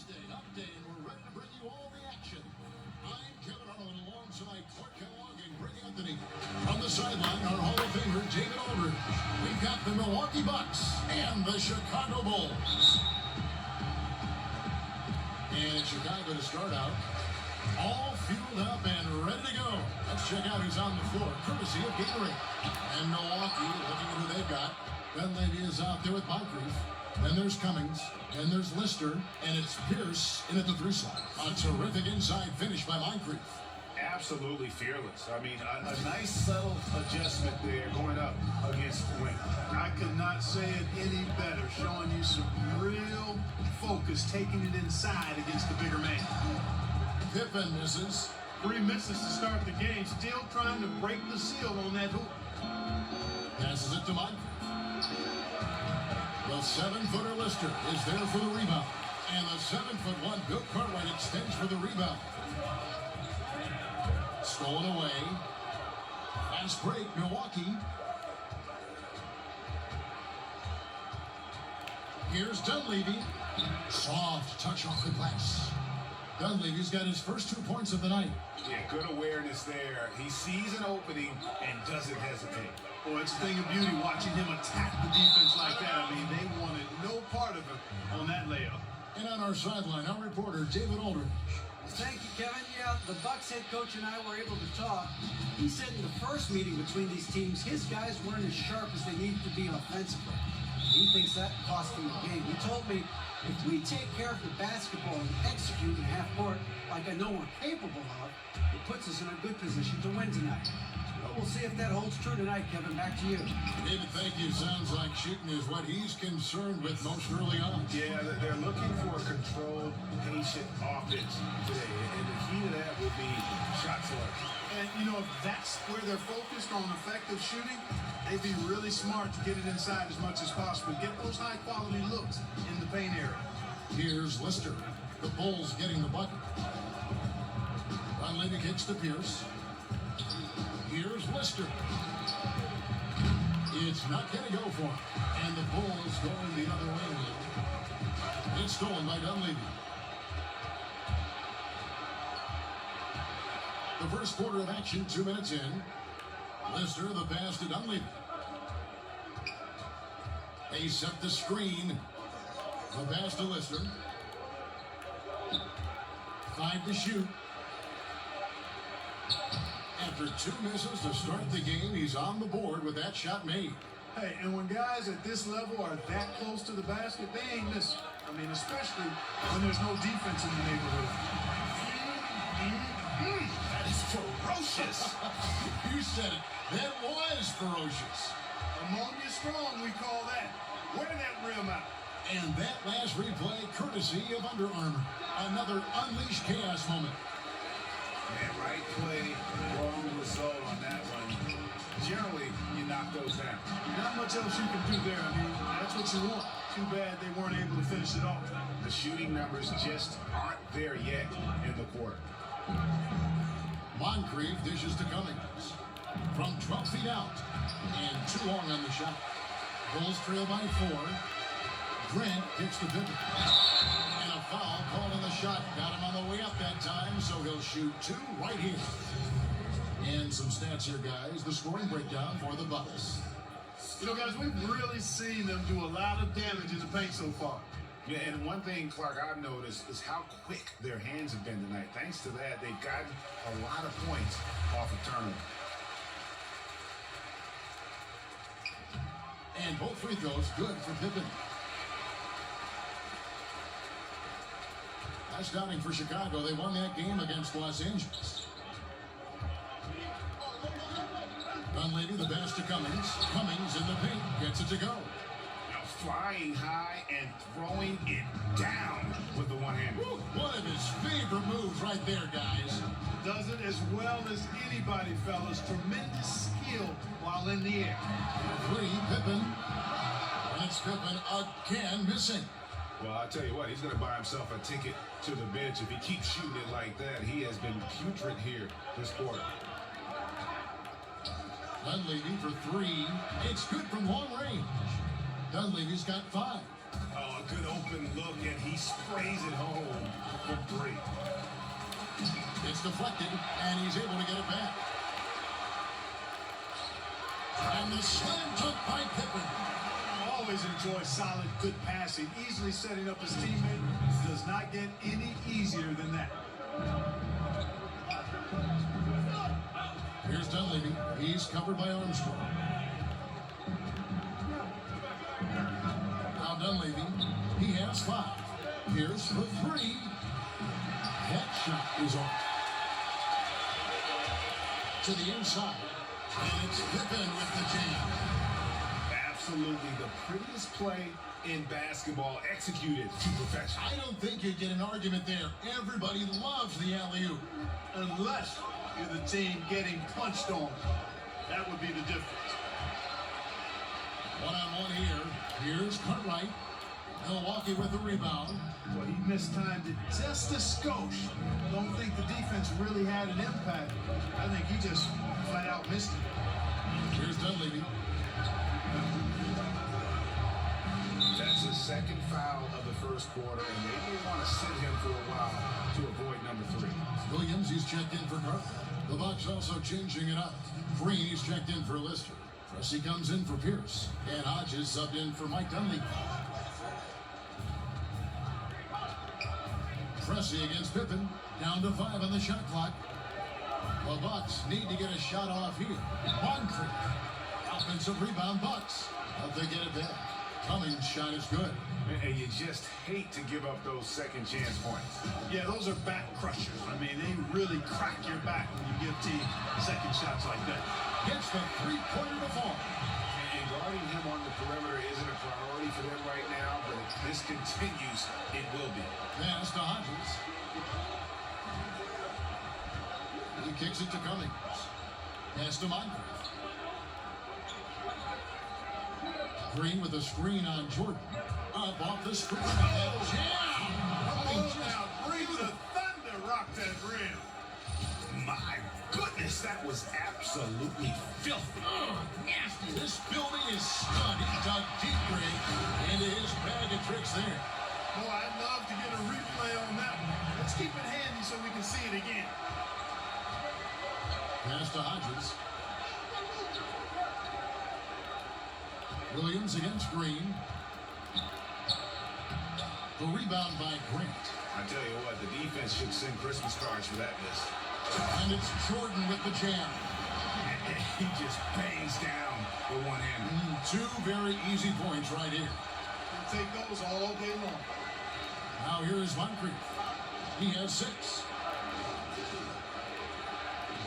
Wednesday update, and we're ready to bring you all the action. I'm Kevin Harlan alongside Clark Kellogg and Greg Anthony. From the sideline, our Hall of Famer David Aldridge. We've got the Milwaukee Bucks and the Chicago Bulls. And Chicago to start out, all fueled up and ready to go. Let's check out who's on the floor, courtesy of Gatorade. And Milwaukee, looking at who they've got. Dunleavy is out there with Moncrief. Then there's Cummings, then there's Lister, and it's Pierce in at the 3 slot. A terrific inside finish by Moncrief. Absolutely fearless. I mean, a nice subtle adjustment there going up against the wing. I could not say it any better, showing you some real focus, taking it inside against the bigger man. Pippen misses. 3 misses to start the game, still trying to break the seal on that hoop. Passes it to Moncrief. The 7-footer Lister is there for the rebound. And the 7'1" Bill Cartwright extends for the rebound. Stolen away. Fast break, Milwaukee. Here's Dunleavy. Soft touch off the glass. Dunleavy's got his first 2 points of the night. Yeah, good awareness there. He sees an opening and doesn't hesitate. Boy, it's a thing of beauty watching him attack the defense like that. I mean, they wanted no part of it on that layup. And on our sideline, our reporter, David Aldridge. Thank you, Kevin. Yeah, the Bucks head coach and I were able to talk. He said in the first meeting between these teams, his guys weren't as sharp as they needed to be offensively. He thinks that cost him the game. He told me, if we take care of the basketball and execute in half court like I know we're capable of, it puts us in a good position to win tonight. But we'll see if that holds true tonight, Kevin. Back to you. David, thank you. Sounds like shooting is what he's concerned with most early on. Yeah, they're looking for a controlled, patient offense today. And the key to that will be shot selection. And, you know, if that's where they're focused on effective shooting, they'd be really smart to get it inside as much as possible. Get those high-quality looks in the paint area. Here's Lister. The Bulls getting the bucket. Dunleavy kicks to Pierce. Here's Lister. It's not going to go for him. And the Bulls going the other way. It's stolen by Dunleavy. The first quarter of action, 2 minutes in. Lister, the pass to Dunleavy. They set the screen. The pass to Lister. 5 to shoot. After 2 misses to start the game, he's on the board with that shot made. Hey, and when guys at this level are that close to the basket, they ain't missing. I mean, especially when there's no defense in the neighborhood. That is ferocious. You said it. That was ferocious. Ammonia strong, we call that. Wear that rim out. And that last replay, courtesy of Under Armour. Another unleashed chaos moment. Man, right play, wrong result on that one. Generally, you knock those down. Not much else you can do there. I mean, that's what you want. Too bad they weren't able to finish it off. The shooting numbers just aren't there yet in the quarter. Moncrief dishes to Cummings. From 12 feet out. And too long on the shot. Bulls trail by 4. Grant kicks the Pippen. And a foul called on the shot. Got him on the way up that time, so he'll shoot 2 right here. And some stats here, guys. The scoring breakdown for the Bucks. You know, guys, we've really seen them do a lot of damage in the paint so far. Yeah, and one thing, Clark, I've noticed is how quick their hands have been tonight. Thanks to that, they've gotten a lot of points off of turnover. And both free throws good for Pippen. That's Downing for Chicago. They won that game against Los Angeles. Dunleavy, the pass to Cummings. Cummings in the paint. Gets it to go. Now flying high and throwing it down with the one hand. One of his favorite moves right there, guys. Does it as well as anybody, fellas. Tremendous skill while in the air. 3, Pippen. And it's Pippen again missing. Well, I tell you what, he's going to buy himself a ticket to the bench. If he keeps shooting it like that, he has been putrid here this quarter. Dunleavy for 3. It's good from long range. Dunleavy's got 5. Oh, a good open look, and he sprays it home for three. It's deflected, and he's able to get it back. And the slam dunk by Pippen. Always enjoy solid, good passing. Easily setting up his teammate. Does not get any easier than that. Here's Dunleavy. He's covered by Armstrong. Now Dunleavy, he has 5. Here's for 3. That shot is off. To the inside. And it's Pippen with the jam. Absolutely the prettiest play in basketball, executed to perfection. I don't think you get an argument there. Everybody loves the alley-oop. Unless you're the team getting punched on. That would be the difference. One-on-one here. Here's Cartwright. Milwaukee with the rebound. Well, he mistimed it just a skosh. Don't think the defense really had an impact. I think he just flat out missed it. Here's Dunleavy. That's his second foul of the first quarter, and they may want to sit him for a while to avoid number 3. Williams, he's checked in for Carter. The Bucks also changing it up. Green, he's checked in for Lister. Pressey comes in for Pierce. And Hodges subbed in for Mike Dunleavy. Pressey against Pippen. Down to 5 on the shot clock. The Bucks need to get a shot off here. Moncrief. Offensive rebound, Bucks. But they get it back. Cummings' shot is good. And you just hate to give up those second chance points. Yeah, those are back crushers. I mean, they really crack your back when you give team second shots like that. Gets the three-pointer to fall. And guarding him on the perimeter isn't a priority for them right now, but if this continues, it will be. Pass to Hodges. He kicks it to Cummings. Pass to Moncrief. Green with a screen on Jordan. Up off the screen. Jam! Oh, now bring the thunder, rock that rim. My goodness, that was absolutely filthy. Nasty. This building is stud. He dug deep, Greg, into his bag of tricks there. Boy, I'd love to get a replay on that one. Let's keep it handy so we can see it again. Pass to Hodges. Williams against Green. The rebound by Grant. I tell you what, the defense should send Christmas cards for that miss. And it's Jordan with the jam. And he just bangs down the one-hander. 2 very easy points right here. We'll take those all day long. Now here is Moncrief. He has 6.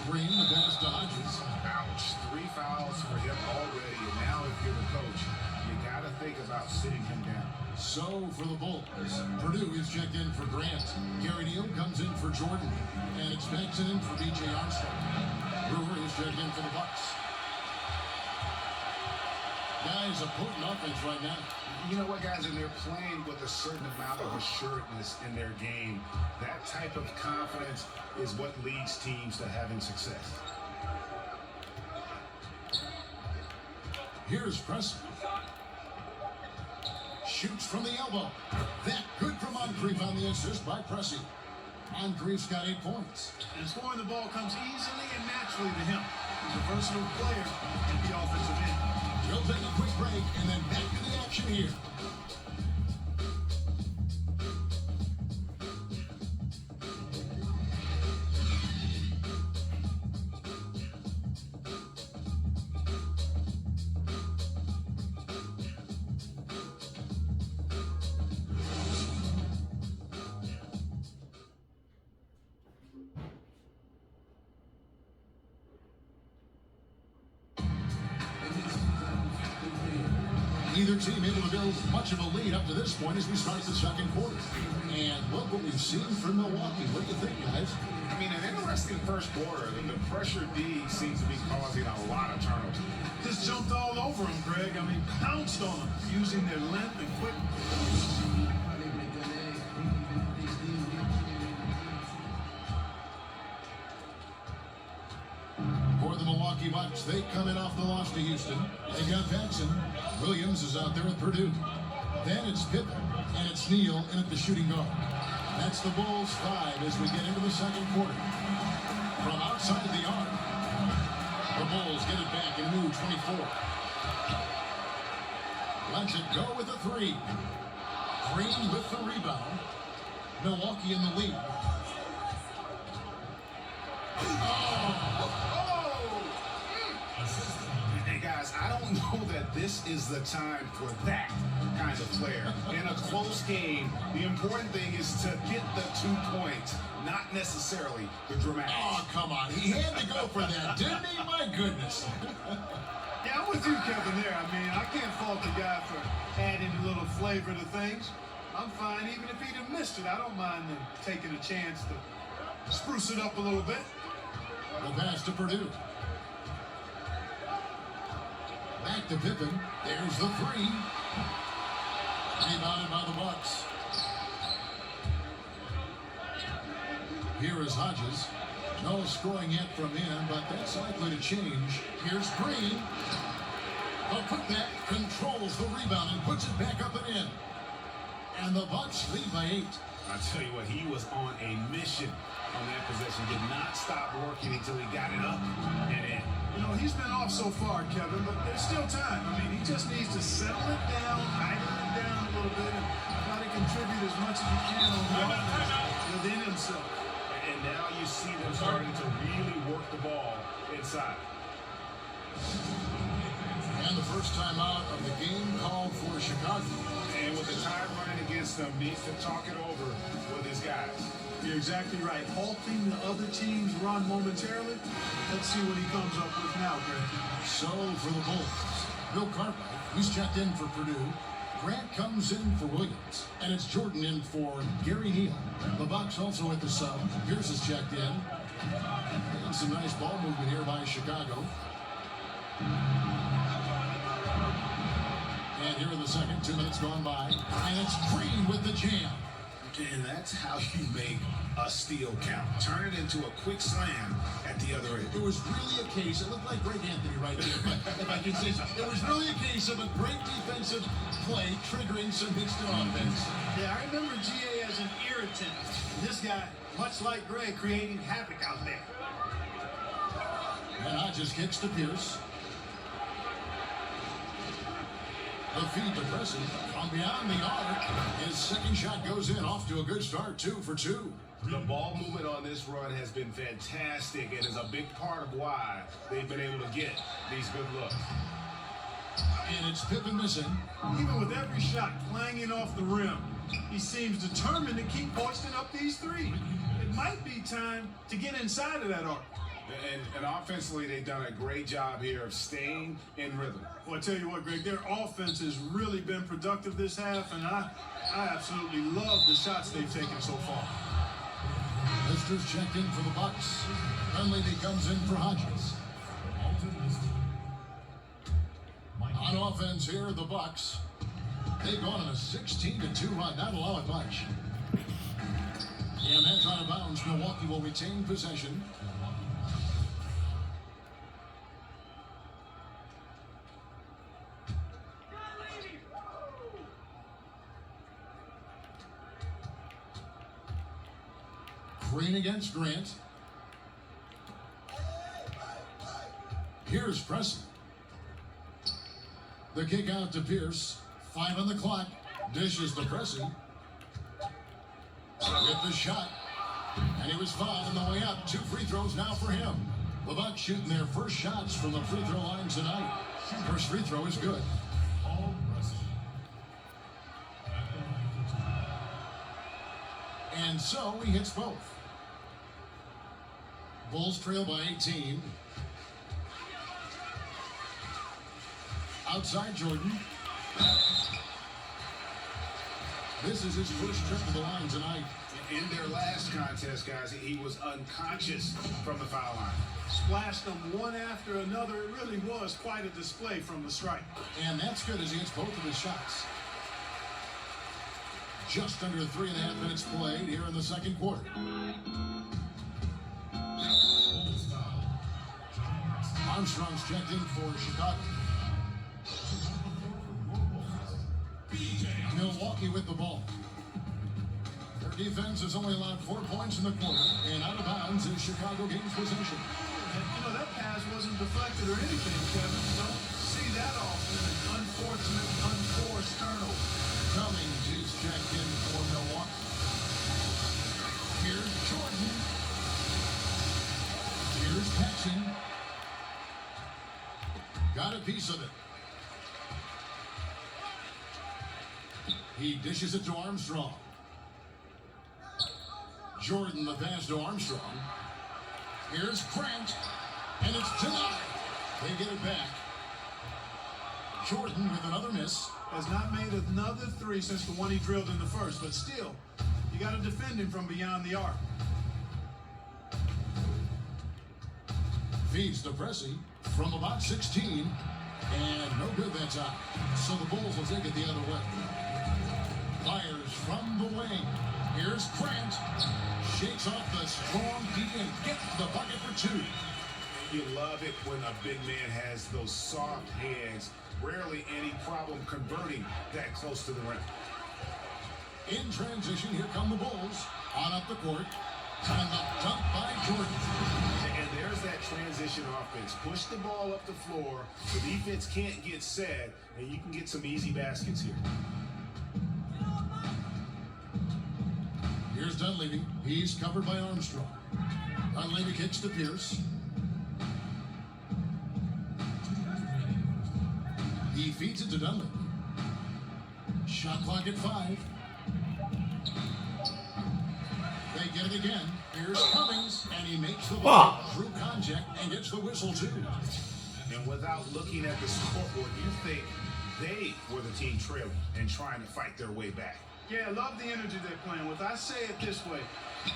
Green, the pass to Hodges. Ouch. 3 fouls for him already. And now if you're the coach, you got to think about sitting him down. So for the Bulls, Purdue is checked in for Grant. Gary Neal comes in for Jordan. And it's Maxson in for B.J. Armstrong. Brewer is checked in for the Bucks. Guys, a potent offense right now. You know what, guys? And they're playing with a certain amount of assuredness in their game. That type of confidence is what leads teams to having success. Here's Preston. Shoots from the elbow. That good for Moncrief on the assist by Pressey. Moncrief's got 8 points. And scoring the ball comes easily and naturally to him. He's a versatile player at the offensive end. We'll take a quick break and then back to the action here. Neither team able to build much of a lead up to this point as we start the second quarter. And look what we've seen from Milwaukee. What do you think, guys? I mean, an interesting first quarter. The pressure D seems to be causing a lot of turnovers. Just jumped all over him, Greg. I mean, pounced on him, using their length and quickness. For the Milwaukee Bucks, they come in off the loss to Houston. They got Paxson. Williams is out there with Purdue. Then it's Pippen, and it's Neal in at the shooting guard. That's the Bulls 5 as we get into the second quarter. From outside the arc, the Bulls get it back in a new 24. Lets it go with a 3. Green with the rebound. Milwaukee in the lead. Hey guys, I don't know that this is the time for that kind of player. In a close game, the important thing is to get the 2 points, not necessarily the dramatic. Oh, come on. He had to go for that, didn't he? My goodness. Yeah, I'm with you, Kevin, there. I mean, I can't fault the guy for adding a little flavor to things. I'm fine. Even if he'd have missed it, I don't mind him taking a chance to spruce it up a little bit. The pass to Purdue. Back to Pippen. There's the 3. Rebounded by the Bucks. Here is Hodges. No scoring yet from him, but that's likely to change. Here's Green. The putback controls the rebound and puts it back up and in. And the Bucks lead by 8. I tell you what, he was on a mission on that possession. Did not stop working until he got it up and in. You know, he's been off so far, Kevin, but there's still time. I mean, he just needs to settle it down, idle it down a little bit, and try to contribute as much as he can on the offense within himself. And now you see them starting to really work the ball inside. And the first time out of the game called for Chicago. And with the time running against them, needs to talk it over with his guys. You're exactly right. Halting the other team's run momentarily. Let's see what he comes up with now, Greg. So for the Bulls, Bill Cartwright, who's checked in for Purdue. Grant comes in for Williams, and it's Jordan in for Gary Neal. The Bucks also at the sub. Pierce is checked in. And some nice ball movement here by Chicago. And here in the second, 2 minutes gone by, and it's Green with the jam. And that's how you make a steal count. Turn it into a quick slam at the other end. It was really a case, it looked like Greg Anthony right there, but if I can say so, it was really a case of a great defensive play triggering some instant offense. Yeah, I remember GA as an irritant. This guy, much like Greg, creating havoc out there. And Hodges kicks to Pierce. The feed to Preston from beyond the arc. His second shot goes in, off to a good start, 2 for 2. The ball movement on this run has been fantastic and is a big part of why they've been able to get these good looks. And it's Pippen missing. Even with every shot clanging off the rim, he seems determined to keep hoisting up these 3. It might be time to get inside of that arc. And offensively, they've done a great job here of staying in rhythm. Well, I tell you what, Greg, their offense has really been productive this half, and I absolutely love the shots they've taken so far. Lister's checked in for the Bucks. Dunleavy comes in for Hodges. On offense here, the Bucks. They've gone on a 16-2 run, not allowing much. And that's out of bounds. Milwaukee will retain possession. Green against Grant. Here's Preston. The kick out to Pierce. 5 on the clock. Dishes to Preston. Get the shot. And he was fouled on the way up. 2 free throws now for him. The Bucks shooting their first shots from the free throw line tonight. First free throw is good. And so he hits both. Bulls trail by 18. Outside Jordan. This is his first trip to the line tonight. In their last contest, guys, he was unconscious from the foul line. Splashed them one after another. It really was quite a display from the strike. And that's good as he hits both of his shots. Just under 3.5 minutes played here in the second quarter. Armstrong's checked in for Chicago. Milwaukee with the ball. Their defense has only allowed 4 points in the quarter, and out of bounds is Chicago gains possession. And, that pass wasn't deflected or anything, Kevin. Don't see that often. An unfortunate, unforced turnover. Cummings is checked in for Milwaukee. Here's Jordan. Here's Paxson. Got a piece of it. He dishes it to Armstrong. Jordan the pass to Armstrong. Here's Grant. And it's denied. They get it back. Jordan with another miss. Has not made another three since the one he drilled in the first, but still, you got to defend him from beyond the arc. Feeds to Pressey from about 16. And no good that time. So the Bulls will take it the other way. Fires from the wing. Here's Grant. Shakes off the strong D and gets the bucket for 2. You love it when a big man has those soft hands. Rarely any problem converting that close to the rim. In transition, here come the Bulls. On up the court. And the dunk by Jordan. And there's that transition offense. Push the ball up the floor. The defense can't get set, and you can get some easy baskets here. Here's Dunleavy. He's covered by Armstrong. Dunleavy kicks to Pierce. He feeds it to Dunleavy. Shot clock at 5. They get it again. Here's Cummings, and he makes the ball through contact and gets the whistle too. And without looking at the scoreboard, you think they were the team trailing and trying to fight their way back. Yeah, I love the energy they're playing with. I say it this way.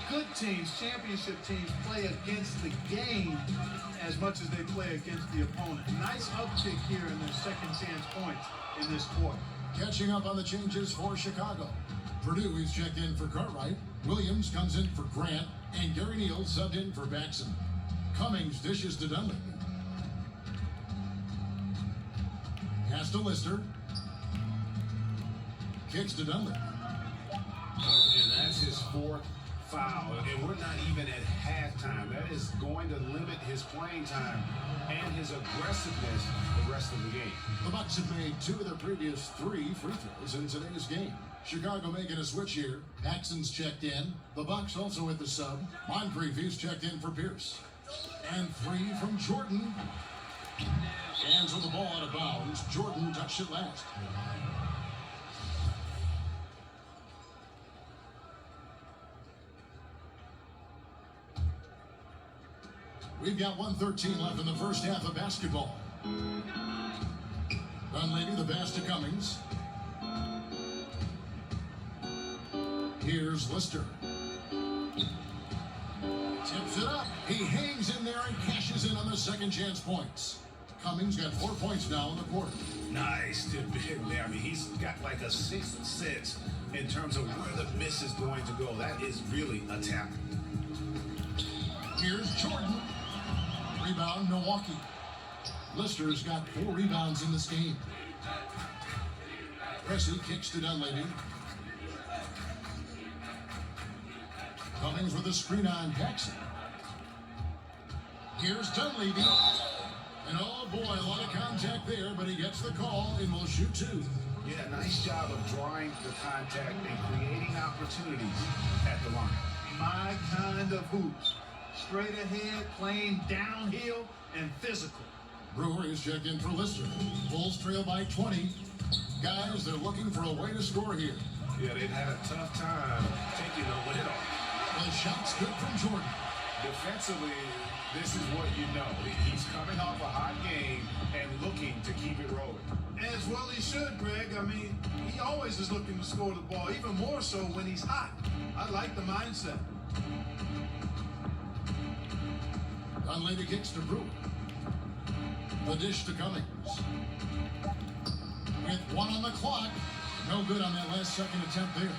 Good teams, championship teams, play against the game as much as they play against the opponent. Nice uptick here in their second chance points in this quarter. Catching up on the changes for Chicago. Purdue is checked in for Cartwright. Williams comes in for Grant. And Gary Neal subbed in for Paxson. Cummings dishes to Dunleavy. Pass to Lister. Kicks to Dunleavy. And that's his 4th foul. And we're not even at halftime. That is going to limit his playing time and his aggressiveness the rest of the game. The Bucks have made 2 of their previous 3 free throws in today's game. Chicago making a switch here. Paxson's checked in. The Bucks also with the sub. Moncrief is checked in for Pierce. And 3 from Jordan. Hands on the ball out of bounds. Jordan touched it last. We've got 1:13 left in the first half of basketball. Dunleavy, the pass to Cummings. Here's Lister. Tips it up. He hangs in there and cashes in on the second chance points. Cummings got 4 points now in the quarter. Nice tip in there. I mean, he's got like a 6th sense in terms of where the miss is going to go. That is really a tap. Here's Jordan. Rebound, Milwaukee. Lister's got 4 rebounds in this game. Pressey kicks to Dunleavy. Cummings with a screen on Paxson. Here's Dunleavy. And oh boy, a lot of contact there, but he gets the call and will shoot 2. Yeah, nice job of drawing the contact and creating opportunities at the line. My kind of hoops. Straight ahead, playing downhill, and physical. Brewer is checked in for Lister. Bulls trail by 20. Guys, they're looking for a way to score here. Yeah, they've had a tough time taking the lid off. The shot's good from Jordan. Defensively, this is what you know. He's coming off a hot game and looking to keep it rolling. As well he should, Greg. I mean, he always is looking to score the ball, even more so when he's hot. I like the mindset. Dunleavy kicks to Brewer. The dish to Cummings. With 1 on the clock. No good on that last second attempt there.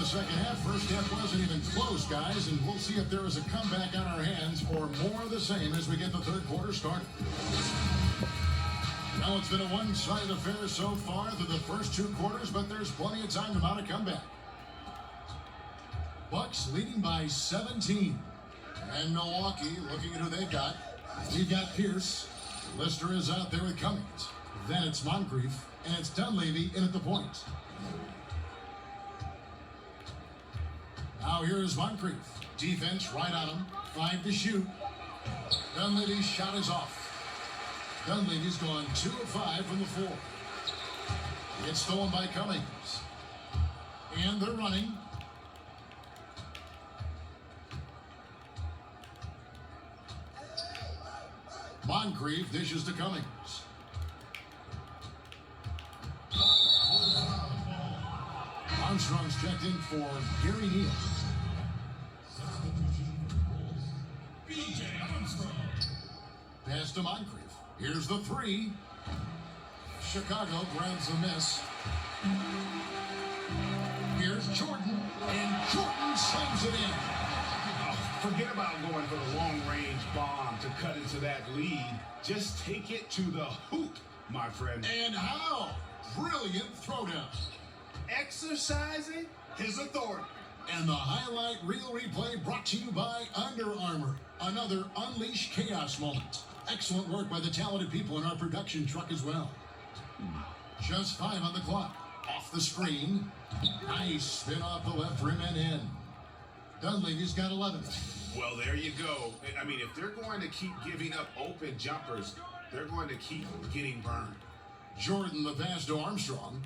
the second half. First half wasn't even close, guys, and we'll see if there is a comeback on our hands or more of the same as we get the third quarter started. Now it's been a one-sided affair so far through the first two quarters, but there's plenty of time to mount a comeback. Bucks leading by 17. And Milwaukee looking at who they've got. We've got Pierce. Lister is out there with Cummings. Then it's Moncrief, and it's Dunleavy in at the point. Now here's Moncrief. Defense right on him. 5 to shoot. Dunleavy's shot is off. Dunleavy's gone 2 of 5 from the floor. It's stolen by Cummings. And they're running. Moncrief dishes to Cummings. Armstrong's checked in for Gary Neal. Pass to Moncrief. Here's the three. Chicago grabs the miss. Here's Jordan, and Jordan slams it in. Forget about going for the long-range bomb to cut into that lead. Just take it to the hoop, my friend. And how? Brilliant throwdown. Exercising his authority. And the highlight reel replay brought to you by Under Armour. Another Unleash Chaos moment. Excellent work by the talented people in our production truck as well. Just 5 on the clock. Off the screen. Nice spin off the left rim and in. Dunleavy's got 11. Well, there you go. I mean, if they're going to keep giving up open jumpers, they're going to keep getting burned. Jordan the pass to Armstrong.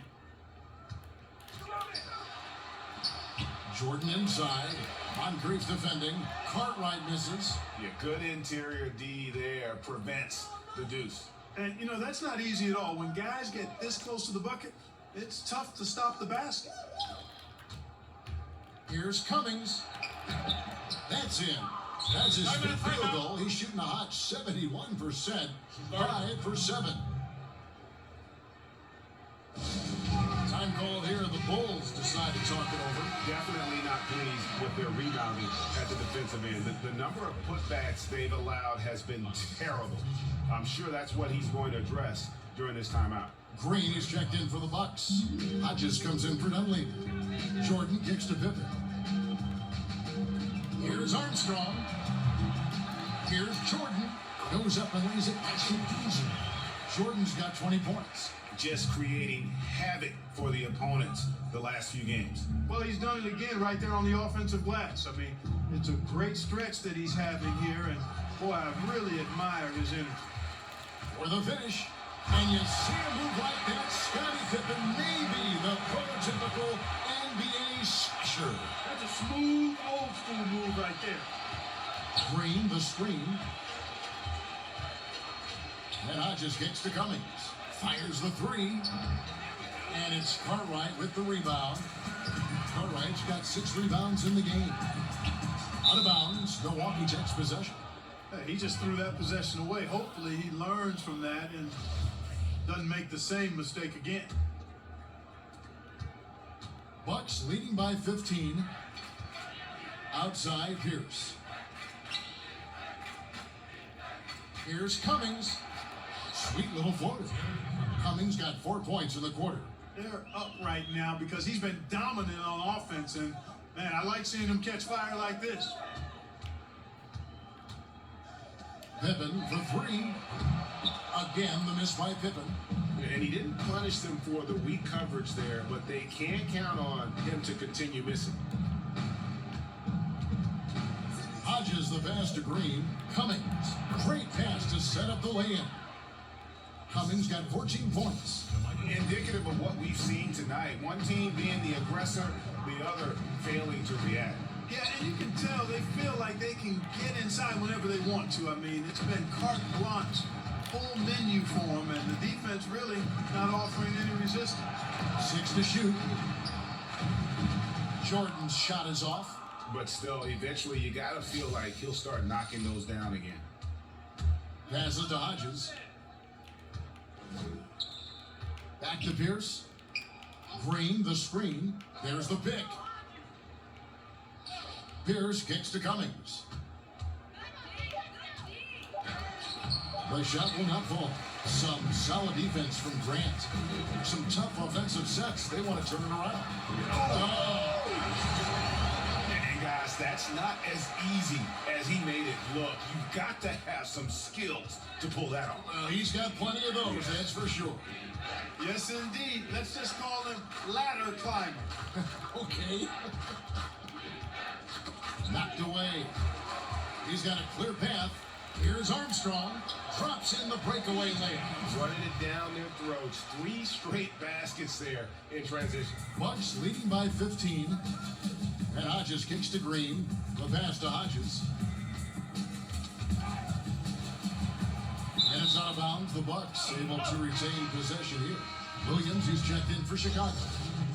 Jordan inside. Moncrief defending. Cartwright misses. Yeah, good interior D there prevents the deuce. And, you know, that's not easy at all. When guys get this close to the bucket, it's tough to stop the basket. Here's Cummings. That's in. That's his fifth field goal. He's shooting a hot 71%. 5 for 7. Time called here. The Bulls decide to talk it over. Definitely not pleased with their rebounding at the defensive end. The number of putbacks they've allowed has been terrible. I'm sure that's what he's going to address during this timeout. Green is checked in for the Bucks. Hodges comes in for Dunleavy. Jordan kicks to Pippen. Here's Armstrong. Here's Jordan. Goes up and lays it nice and easy. Jordan's got 20 points. Just creating havoc for the opponents the last few games. Well, he's done it again right there on the offensive glass. I mean, it's a great stretch that he's having here, and boy, I really admire his energy. For the finish, and you see a move like that, Scottie Pippen may be the prototypical NBA slasher. That's a smooth, old-school move right there. Green, the screen. And Hodges kicks to Cummings. Fires the three. And it's Cartwright with the rebound. Cartwright's got 6 rebounds in the game. Out of bounds, Milwaukee takes possession. Hey, he just threw that possession away. Hopefully he learns from that and doesn't make the same mistake again. Bucks leading by 15. Outside, Pierce. Here's Cummings. Sweet little floater. Cummings got 4 points in the quarter. They're up right now because he's been dominant on offense, and man, I like seeing him catch fire like this. Pippen for 3. Again, the miss by Pippen. And he didn't punish them for the weak coverage there, but they can't count on him to continue missing. Hodges the pass to Green. Cummings. Great pass to set up the lay-in. Cummings got 14 points. Indicative of what we've seen tonight. One team being the aggressor, the other failing to react. Yeah, and you can tell they feel like they can get inside whenever they want to. I mean, it's been carte blanche, full menu for them, and the defense really not offering any resistance. 6 to shoot. Jordan's shot is off. But still, eventually you got to feel like he'll start knocking those down again. Passes to Hodges. Back to Pierce. Green, the screen. There's the pick. Pierce kicks to Cummings. The shot will not fall. Some solid defense from Grant. Some tough offensive sets. They want to turn it around. Oh. And guys, that's not as easy as he made it look. You've got to have some skills to pull that off. He's got plenty of those, that's for sure. Yes, indeed. Let's just call him ladder climber. Okay. Knocked away. He's got a clear path. Here's Armstrong. Drops in the breakaway layup. Running it down their throats. 3 straight baskets there in transition. Bucks leading by 15. And Hodges kicks to Green. The pass to Hodges. And it's out of bounds. The Bucks able to retain possession here. Williams, he's checked in for Chicago.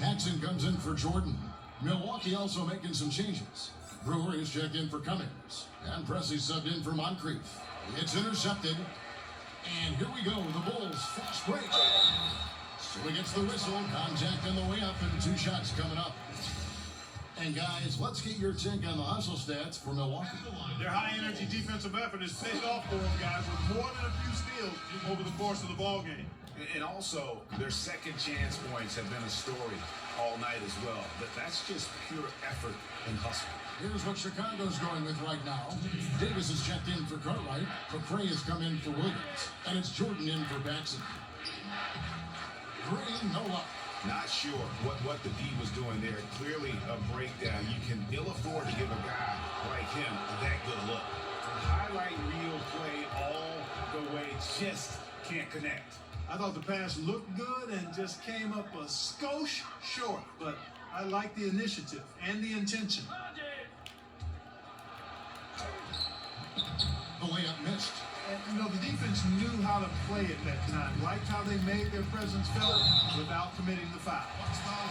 Paxson comes in for Jordan. Milwaukee also making some changes. Brewer is checked in for Cummings. And Presley subbed in for Moncrief. It's intercepted. And here we go. The Bulls fast break. So he gets the whistle. Contact on the way up and 2 shots coming up. And guys, let's get your take on the hustle stats for Milwaukee. Their high-energy defensive effort has paid off for them, guys, with more than a few steals over the course of the ball game. And also, their second chance points have been a story all night as well. But that's just pure effort and hustle. Here's what Chicago's going with right now. Davis is checked in for Cartwright. McCray has come in for Williams. And it's Jordan in for Paxson. Green, no luck. Not sure what the D was doing there. Clearly a breakdown. You can ill afford to give a guy like him that good look. Highlight reel play all the way, just can't connect. I thought the pass looked good and just came up a skosh short, but I like the initiative and the intention. The layup missed. And, you know, the defense knew how to play at that time. Liked how they made their presence felt without committing the foul.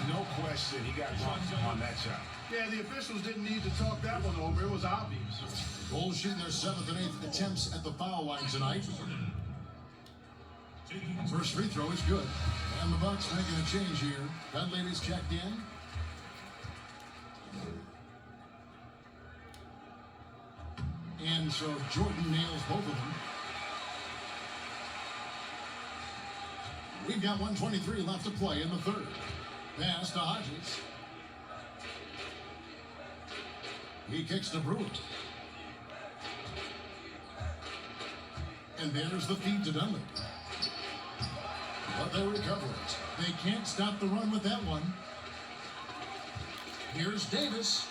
No question, he got bumped on that shot. Yeah, the officials didn't need to talk that one over. It was obvious. Bulls shooting their 7th and 8th attempts at the foul line tonight. First free throw is good. And the Bucks making a change here. Dunleavy's checked in. And so Jordan nails both of them. We've got 1:23 left to play in the third. Pass to Hodges. He kicks to Brewer. And there's the feed to Dunleavy. But they recover it. They can't stop the run with that one. Here's Davis.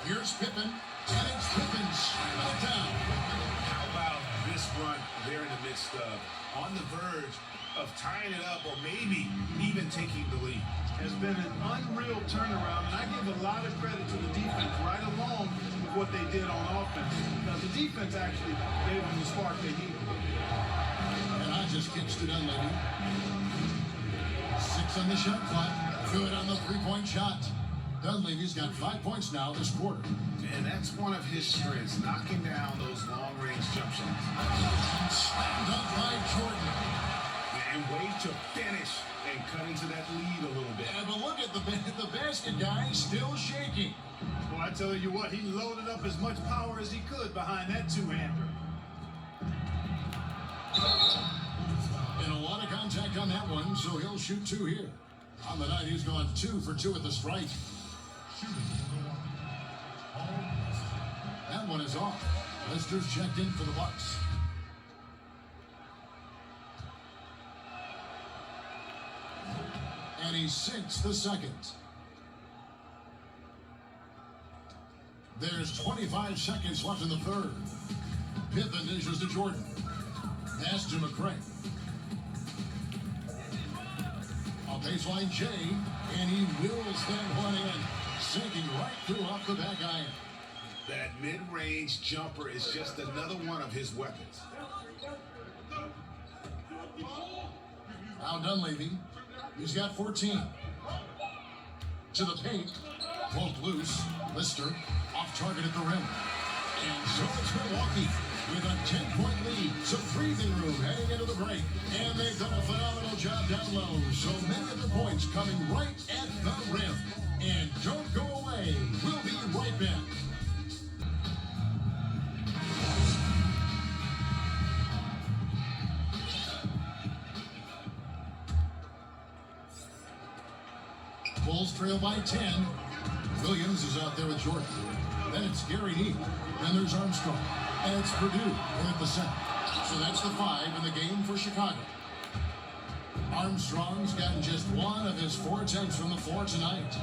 Here's Pippen. And it's Pippen shutting it down. How about this run they're in the midst of? On the verge of tying it up or maybe even taking the lead. Has been an unreal turnaround, and I give a lot of credit to the defense right along with what they did on offense. Now, the defense actually gave them the spark they needed. And Hodges kicks to Dunleavy. 6 on the shot clock. Good on the 3-point shot. Dunleavy's got 5 points now this quarter. And that's one of his strengths, knocking down those long-range jump shots. Slammed up by Jordan. And way to finish and cut into that lead a little bit. Yeah, but look at the basket guy still shaking. Well, I tell you what, he loaded up as much power as he could behind that two-hander. And a lot of contact on that one, so he'll shoot 2 here. On the night, he's gone 2 for 2 at the strike. That one is off. Lister's checked in for the Bucks. And he sinks the second. There's 25 seconds left in the third. Pippen dishes to Jordan. Pass to McCray. A baseline J, and he wheels that one in, sinking right through off the back iron. That mid-range jumper is just another one of his weapons. Now Dunleavy, he's got 14. To the paint, poked loose. Lister off target at the rim. And so it's Milwaukee with a 10-point lead. Some breathing room heading into the break. And they've done a phenomenal job down low. So many of the points coming right at the rim. And don't go away. away. We'll be right back. Bulls trail by 10. Williams is out there with Jordan. Then it's Gary Neal. Then there's Armstrong. And it's Purdue in at the center. So that's the 5 in the game for Chicago. Armstrong's gotten just 1 of his 4 attempts from the floor tonight.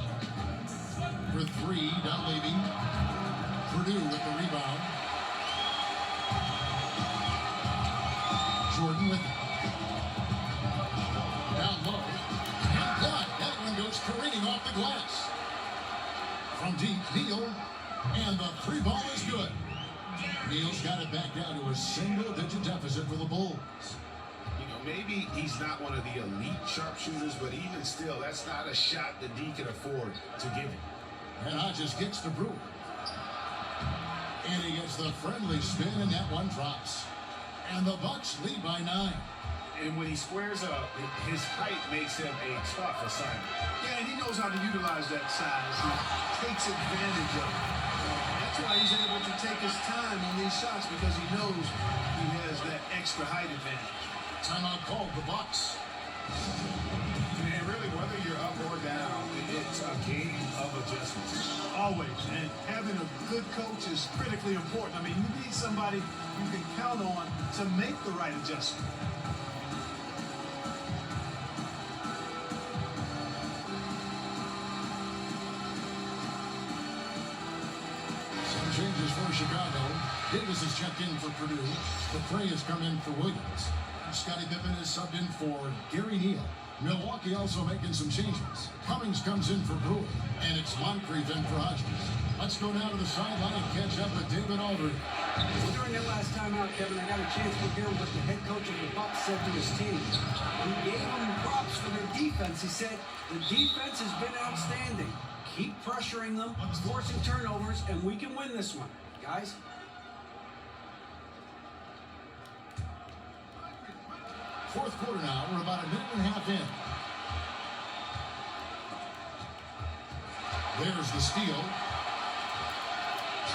For 3, Dunleavy. Purdue with the rebound. Jordan with it. Down low. And God, that one goes careening off the glass. From deep, Neal. And the 3 ball is good. Neal's got it back down to a single-digit deficit for the Bulls. You know, maybe he's not one of the elite sharpshooters, but even still, that's not a shot that D can afford to give him. And Hodges kicks to Brewer. And he gets the friendly spin, and that one drops. And the Bucks lead by 9. And when he squares up, his height makes him a tough assignment. Yeah, and he knows how to utilize that size. He takes advantage of it. That's why he's able to take his time on these shots, because he knows he has that extra height advantage. Timeout called, the Bucks. And really, whether you're up or down, it's a game of adjustments. Always. And having a good coach is critically important. I mean, you need somebody you can count on to make the right adjustment. Some changes for Chicago. Davis has checked in for Purdue. LePray has come in for Williams. Scottie Pippen is subbed in for Gary Neal. Milwaukee also making some changes. Cummings comes in for Brewer. And it's Moncrief in for Hodges. Let's go down to the sideline and catch up with David Aldridge. Well, during that last time out, Kevin, I got a chance to hear what the head coach of the Bucks said to his team. He gave them props for their defense. He said, the defense has been outstanding. Keep pressuring them, forcing turnovers, and we can win this one. Guys? Fourth quarter now. We're about a minute and a half in. There's the steal.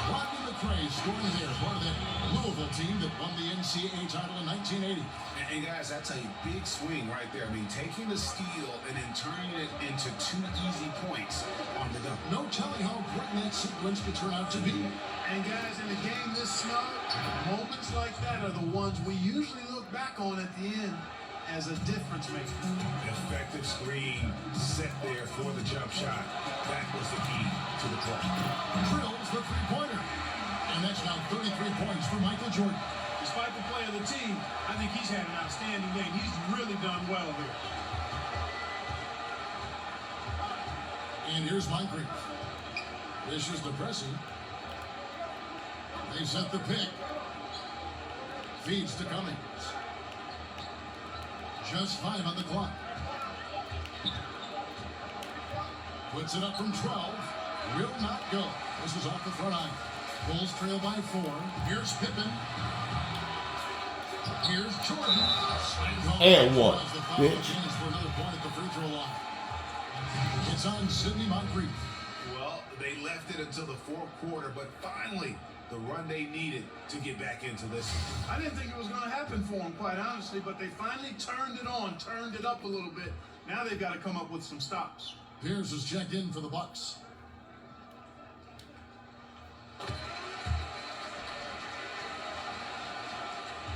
Rodney McCray scoring there. Part of that Louisville team that won the NCAA title in 1980. And guys, that's a big swing right there. I mean, taking the steal and then turning it into 2 easy points on the dunk. No telling how important that sequence could turn out to be. And guys, in a game this smart, moments like that are the ones we usually look back on at the end as a difference maker. Effective screen set there for the jump shot. That was the key to the play. Drills the three-pointer. And that's now 33 points for Michael Jordan. Despite the play of the team, I think he's had an outstanding game. He's really done well here. And here's Moncrief. This is depressing. They set the pick. Feeds to Cummings. Just 5 on the clock. Puts it up from 12. Will not go. This is off the front eye. Bulls trail by 4. Here's Pippen. Here's Jordan. And one, Bitch. bitch. For another point at the free throw line. It's on Sidney Moncrief. Well, they left it until the fourth quarter, but finally, the run they needed to get back into this. I didn't think it was going to happen for them, quite honestly, but they finally turned it on, turned it up a little bit. Now they've got to come up with some stops. Pierce is checked in for the Bucks.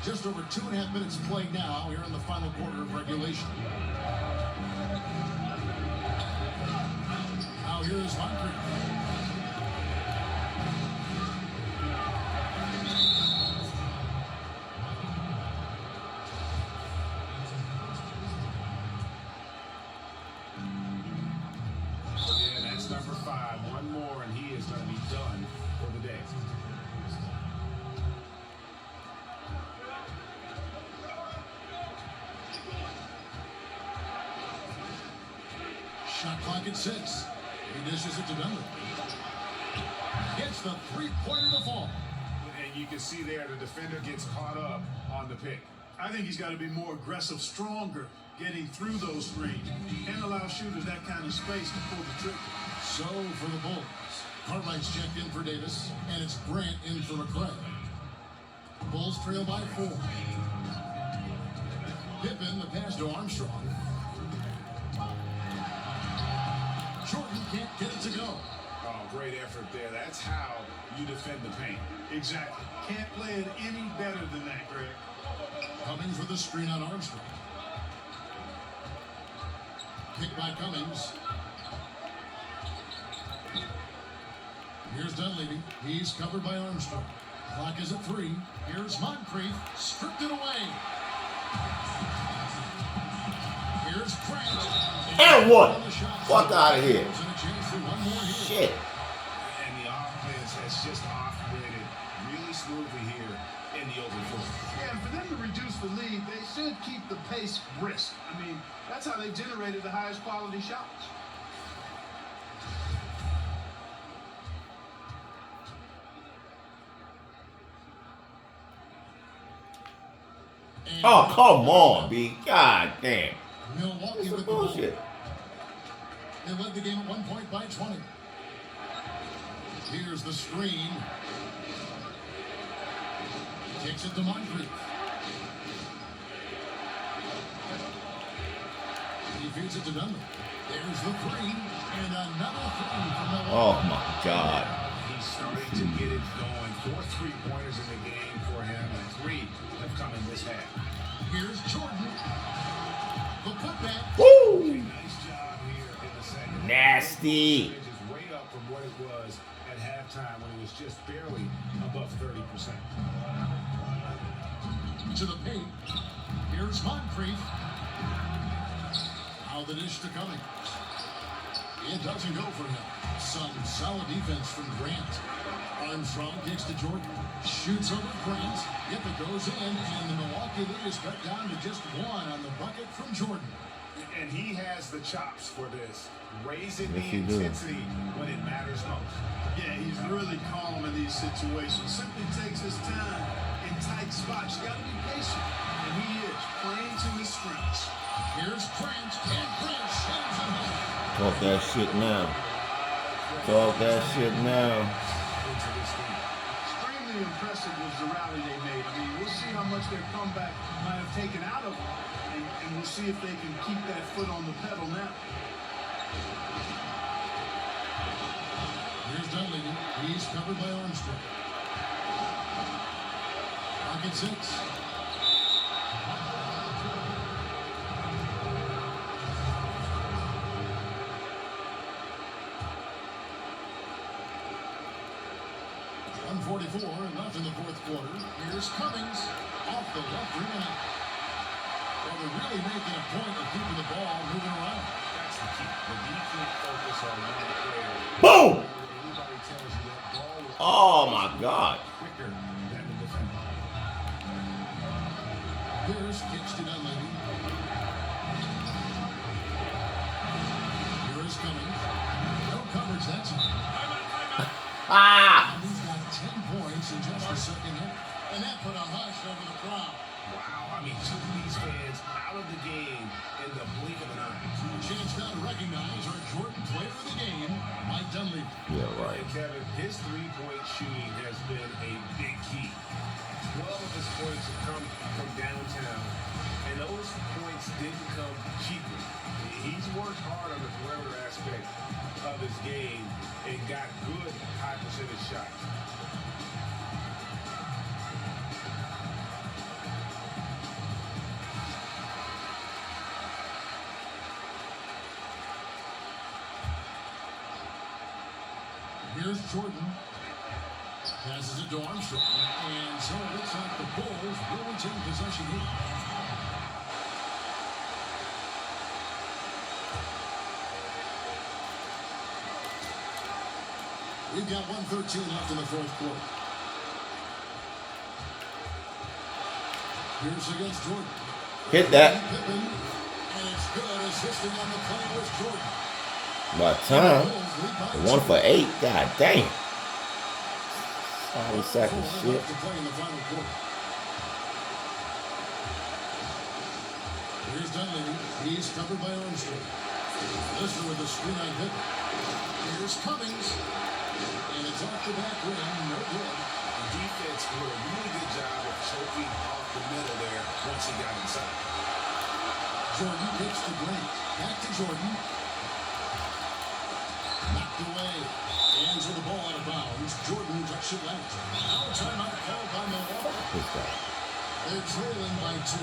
Just over 2.5 minutes played now here in the final quarter of regulation. Now here's Moncrief. Yeah, that's number 5. One more, and he is going to be done for the day. Shot clock at 6. He dishes it to Dunlap. Gets the three-pointer to fall. And you can see there the defender gets caught up on the pick. I I think he's got to be more aggressive, stronger, getting through those screens. Can't allow shooters that kind of space to pull the trigger. So for the Bulls, Cartwright's checked in for Davis, and it's Grant in for McRae. Bulls trail by 4. Pippen, the pass to Armstrong. Jordan can't get it to go. Oh, great effort there. That's how you defend the paint. Exactly. Can't play it any better than that, Greg. Cummings with the screen on Armstrong. Picked by Cummings. Here's Dunleavy. He's covered by Armstrong. Clock is at 3. Here's Moncrief. Stripped it away. Here's Grant. And one. Fuck out of here. And a chance for one more here. Shit. And the offense has just operated really smoothly here in the open floor. Yeah, and for them to reduce the lead, they should keep the pace brisk. I mean, that's how they generated the highest quality shots. Oh, come on, B. God damn. Milwaukee This is with the ball. bullshit. They led the game at 1 point by 20. Here's the screen. Takes it to Moncrief. He feeds it to Dunlap. There's the 3. And another 3 from Milwaukee. Oh, my God. He's starting to get it going. 4 3-pointers in the game for him, and 3 have come in this half. Here's Jordan. The putback. Woo! Nice job here in the second. Nasty. Percentage is way up from what it was at halftime when it was just barely above 30%. To the paint. Here's Moncrief. Now the dish to Cummings. It doesn't go for him. Some solid defense from Grant. Armstrong kicks to Jordan. Shoots over Grant. If it goes in, and the Milwaukee lead is cut down to just 1 on the bucket from Jordan. And he has the chops for this, raising Yes, the he do. intensity when it matters most. Yeah, he's really calm in these situations. Simply takes his time in tight spots. You got to be patient. And he is playing to his strengths. Here's Grant, and Grant shaves him home. Talk that shit now. Talk that shit now. Into this game. Extremely impressive was the rally they made. I mean, we'll see how much their comeback might have taken out of them. And we'll see if they can keep that foot on the pedal now. Here's Dunleavy. He's covered by Armstrong. Pocket 6. .144 left in the 4th quarter. Here's Cummings off the left rim. Well, they're really making a point of keeping the ball moving around. That's the key. When you can't focus on one player, Boom! anybody tells you that ball will Oh, my God. quicker than the defender. Here's kicks to Dunleavy. Here's Cummings. No coverage that time. Ah! And he's got 10 points in just a second half. And that put a hush over the crowd. Wow, I mean, two of these fans out of the game in the blink of an eye. A chance now to recognize our Jordan player of the game, Mike Dunleavy. Yeah, right. And Kevin, his three-point shooting has been a big key. 12 of his points have come from downtown, and those points didn't come cheaply. He's worked hard on the perimeter aspect of his game and got good high percentage shots. Here's Jordan. Passes it to Armstrong. And so it looks like the Bulls will retain possession here. We've got 1:13 left in the 4th quarter. Pierce against Jordan. Hit that. Pippen, and it's good. Assisting on the play was Jordan. By time. 1 for 8. God damn. Sorry, sack of 4 shit. left to play in the final quarter. Here's Dunleavy. He's covered by Armstrong. Lister with the screen on Pippen. Here's Cummings. And it's off the back rim. No good. The defense did a really good job of choking off the middle there once he got inside. Jordan kicks to Grant. Back to Jordan. Knocked away. Hands with the ball out of bounds. Jordan touched it left. Now timeout called by Milwaukee. They're trailing by 2.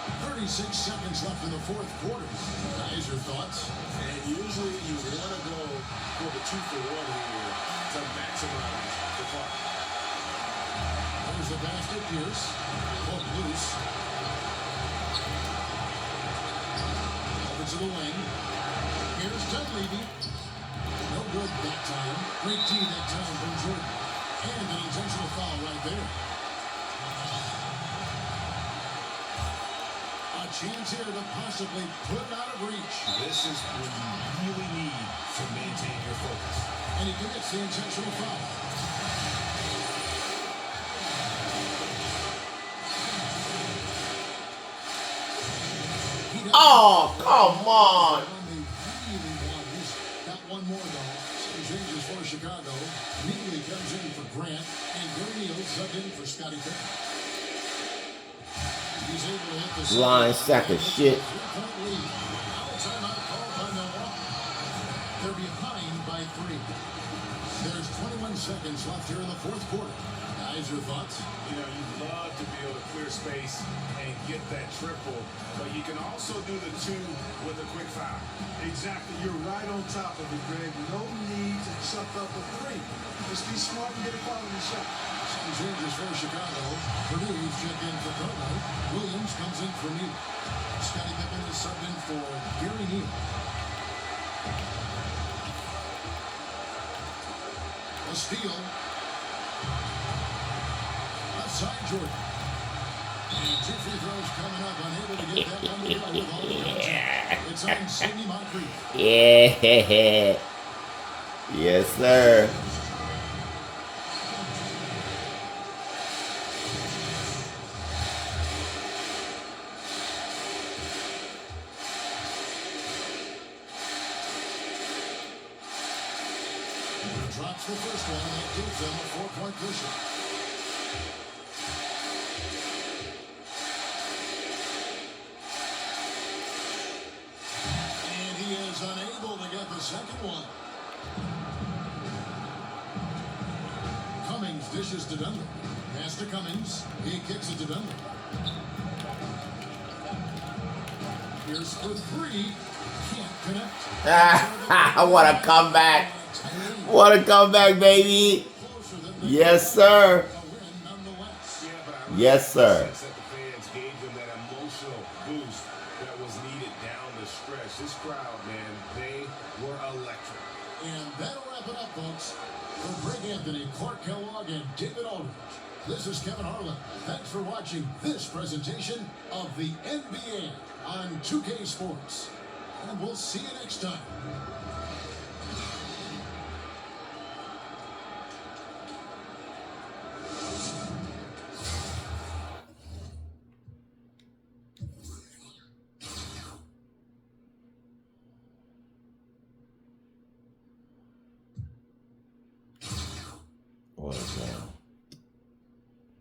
36 seconds left in the fourth quarter. Guys, your thoughts? And usually you want to go for the 2-for-1 here to maximize the clock. There's the basket, Pierce. Pulled loose. Over to the wing. Here's Dunleavy. No good that time. Great D that time from Jordan. And an intentional foul right there. A chance here to possibly put it out of reach. This is when you really need to maintain your focus. And he commits the intentional foul. Oh, come on. Got one more though. Some changes for Chicago. Neely comes in for Grant, and Gary Neal subbed in for Scottie Pippen. He's able to hit the Line sack of shit. 3-point lead. Now timeout called by Milwaukee. They're behind by 3. There's 21 seconds left here in the fourth quarter. Guys, your thoughts? You know, you'd love to be able to clear space and get that triple, but you can also do the 2 with a quick foul. Exactly. You're right on top of it, Greg. No need to chuck up a 3. Just be smart and get a quality shot. Some changes for Chicago. Purdue's checked in for Carlo. Williams comes in for Neal. Scottie Pippen is subbed in for Gary Neal. A steal. Outside Jordan. And 2 free throws coming up. Unable to get that one to go with all the action. It's on Sidney Moncrief. Yeah. Yes, sir. Drops the first one, and that gives them a 4-point cushion. And he is unable to get the second one. Cummings dishes to Dunlap. Pass to Cummings. He kicks it to Dunlap. Here's for 3. Can't connect. What a comeback. What a comeback, baby. Yes, sir. Yes, sir. That the fans gave them that emotional boost that was needed down the stretch. This crowd, man, they were electric. And that'll wrap it up, folks. For Greg Anthony, Clark Kellogg, and David Aldridge, this is Kevin Harlan. Thanks for watching this presentation of the NBA on 2K Sports. And we'll see you next time.